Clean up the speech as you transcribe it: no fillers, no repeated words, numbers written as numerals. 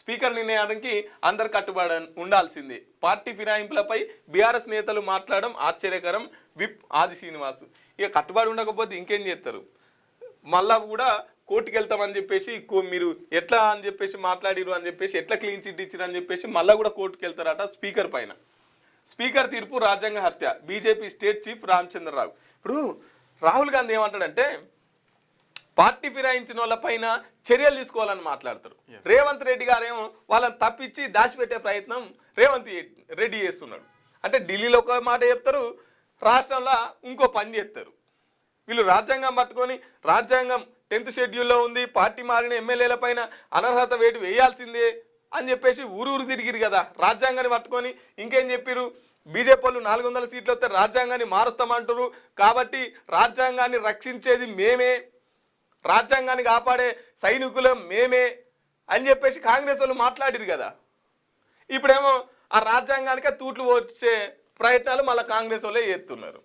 Speaker నిర్ణయానికి అందరు కట్టుబడి ఉండాల్సిందే. పార్టీ ఫిరాయింపులపై బీఆర్ఎస్ నేతలు మాట్లాడడం ఆశ్చర్యకరం. విప్ ఆది శ్రీనివాస్. ఇక కట్టుబడి ఉండకపోతే ఇంకేం చేస్తారు? మళ్ళా కూడా కోర్టుకు వెళ్తామని చెప్పేసి మీరు ఎట్లా అని చెప్పేసి మాట్లాడిరు అని చెప్పేసి ఎట్లా క్లీన్ చిట్ ఇచ్చిరు అని చెప్పేసి మళ్ళీ కూడా కోర్టుకు వెళ్తారట స్పీకర్ పైన. స్పీకర్ తీర్పు రాజ్యాంగ హత్య. BJP state chief Ramachandra Rao. ఇప్పుడు రాహుల్ గాంధీ ఏమంటాడంటే పార్టీ ఫిరాయించిన వాళ్ళపైన చర్యలు తీసుకోవాలని మాట్లాడతారు. రేవంత్ రెడ్డి గారేమో వాళ్ళని తప్పించి దాచిపెట్టే ప్రయత్నం రేవంత్ రెడ్డి చేస్తున్నాడు. అంటే ఢిల్లీలో ఒక మాట చెప్తారు, రాష్ట్రంలో ఇంకో పని చేస్తారు. వీళ్ళు రాజ్యాంగం పట్టుకొని రాజ్యాంగం 10th షెడ్యూల్లో ఉంది, పార్టీ మారిన ఎమ్మెల్యేల పైన అనర్హత వేటు వేయాల్సిందే అని చెప్పేసి ఊరు తిరిగిరు కదా రాజ్యాంగాన్ని పట్టుకొని. ఇంకేం చెప్పిరు? బీజేపీ వాళ్ళు 400 సీట్లు వస్తే రాజ్యాంగాన్ని మారుస్తామంటారు, కాబట్టి రాజ్యాంగాన్ని రక్షించేది మేమే, రాజ్యాంగాన్ని కాపాడే సైనికులం మేమే అని చెప్పేసి కాంగ్రెస్ వాళ్ళు మాట్లాడిరు కదా. ఇప్పుడేమో ఆ రాజ్యాంగానికే తూట్లు వచ్చే ప్రయత్నాలు మళ్ళీ కాంగ్రెస్ వాళ్ళే చేస్తున్నారు.